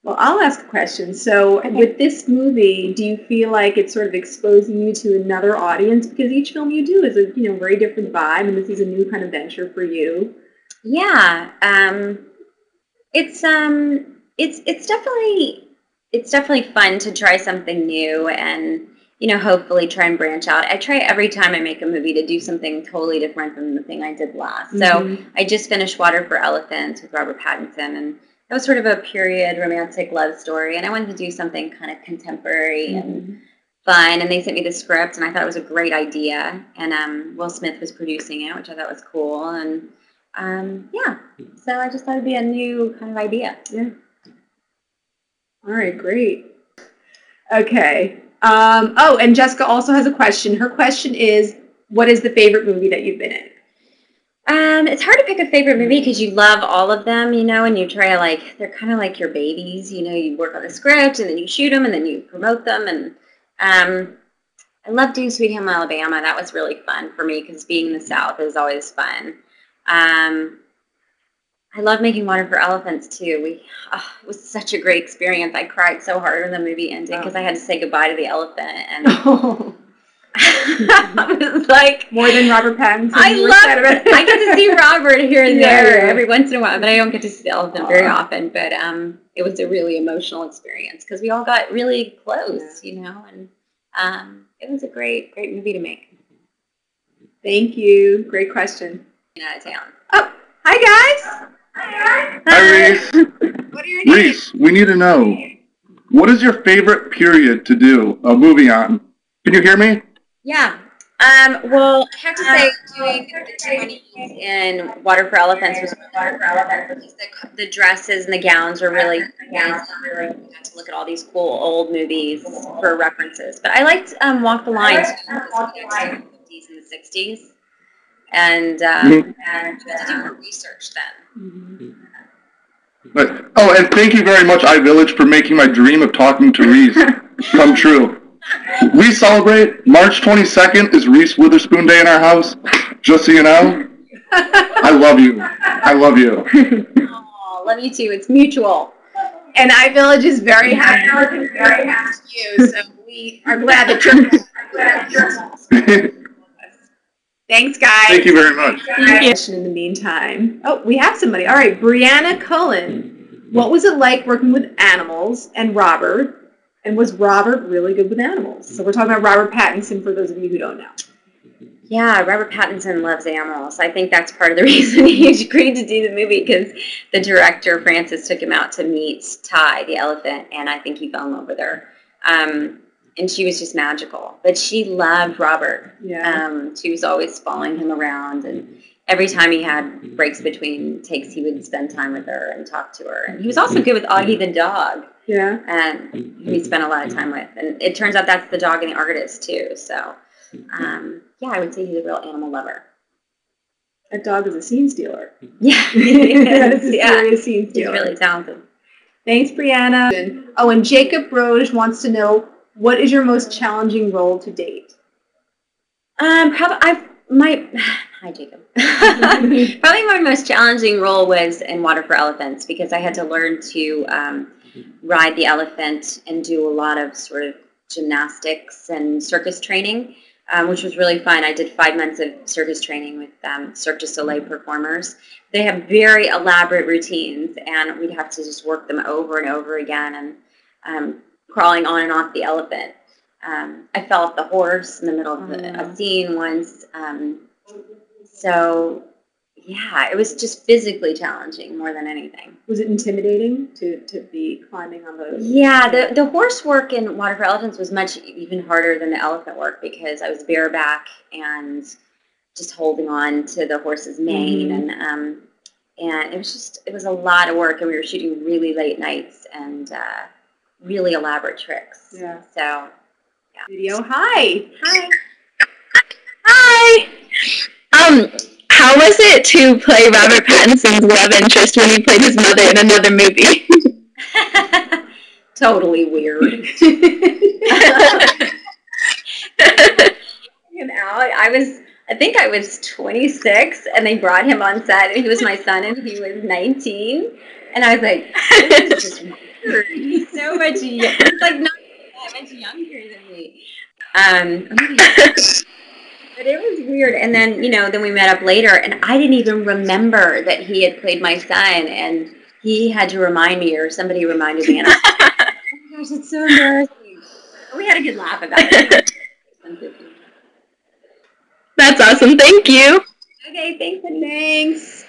Well, I'll ask a question. So with this movie, do you feel like it's sort of exposing you to another audience? Because each film you do is a very different vibe, and this is a new kind of venture for you. Yeah, it's definitely fun to try something new and hopefully try and branch out. I try every time I make a movie to do something totally different than the thing I did last. So I just finished Water for Elephants with Robert Pattinson, and that was sort of a period romantic love story, and I wanted to do something kind of contemporary and fun, and they sent me the script, and I thought it was a great idea, and Will Smith was producing it, which I thought was cool, and so I just thought it'd be a new kind of idea. Yeah. All right, great. Okay. And Jessica also has a question. Her question is, what is the favorite movie that you've been in? It's hard to pick a favorite movie because you love all of them, and you try they're kind of like your babies, you work on the script and then you shoot them and then you promote them. And I love doing Sweet Home Alabama. That was really fun for me because being in the South is always fun. I love making Water for Elephants too. It was such a great experience. I cried so hard when the movie ended because I had to say goodbye to the elephant. And I was like, more than Robert Pattinson. I get to see Robert here and there every once in a while, but I don't get to see the elephant very often. But it was a really emotional experience because we all got really close, and it was a great movie to make. Thank you. Great question. Out of town. Oh, hi guys. Hi, Reese. What are your names? Reese, we need to know, what is your favorite period to do a movie on? Can you hear me? Yeah. Well, I have to say, doing the 20s in Water for Elephants was the dresses and the gowns were really nice. I got to look at all these cool old movies for references. But I liked Walk the Line too, because we got to the 50s and the 60s. And I had to do more research then. And thank you very much, iVillage, for making my dream of talking to Reese come true. We celebrate March 22nd is Reese Witherspoon Day in our house, just so you know. I love you. I love you. Oh, love you too. It's mutual. And iVillage is very happy to you, so we are glad that you're Thanks, guys. Thank you very much. Thank you. In the meantime, we have somebody. All right, Brianna Cullen. What was it like working with animals and Robert? And was Robert really good with animals? So we're talking about Robert Pattinson for those of you who don't know. Yeah, Robert Pattinson loves animals. I think that's part of the reason he agreed to do the movie, because the director, Francis, took him out to meet Ty, the elephant, and I think he fell in love with her. And she was just magical. But she loved Robert. Yeah. She was always following him around, and every time he had breaks between takes, he would spend time with her and talk to her. And he was also good with Augie the dog. Yeah. And who he spent a lot of time with. And it turns out that's the dog and the artist, too. So, I would say he's a real animal lover. That dog is a scene stealer. Yeah. That is a serious scene stealer. He's really talented. Thanks, Brianna. Oh, and Jacob Roge wants to know, what is your most challenging role to date? Hi, Jacob. Probably my most challenging role was in Water for Elephants, because I had to learn to ride the elephant and do a lot of sort of gymnastics and circus training, which was really fun. I did 5 months of circus training with Cirque du Soleil performers. They have very elaborate routines, and we'd have to just work them over and over again, and crawling on and off the elephant. I fell off the horse in the middle of a scene once. It was just physically challenging more than anything. Was it intimidating to be climbing on those? Yeah, the horse work in Water for Elephants was much even harder than the elephant work, because I was bareback and just holding on to the horse's mane, and it was a lot of work, and we were shooting really late nights and really elaborate tricks. Yeah. So, yeah. Video. Hi. How was it to play Robert Pattinson's love interest when he played his mother in another movie? Totally weird. I think I was 26, and they brought him on set, and he was my son, and he was 19, and I was like, this is just younger. He's so much younger. He's like not that much younger than me. But it was weird. And then, then we met up later, and I didn't even remember that he had played my son, and he had to remind me, or somebody reminded me, and I was like, oh my gosh, it's so embarrassing. But we had a good laugh about it. That's awesome. Thank you. Okay, thanks, honey. Thanks.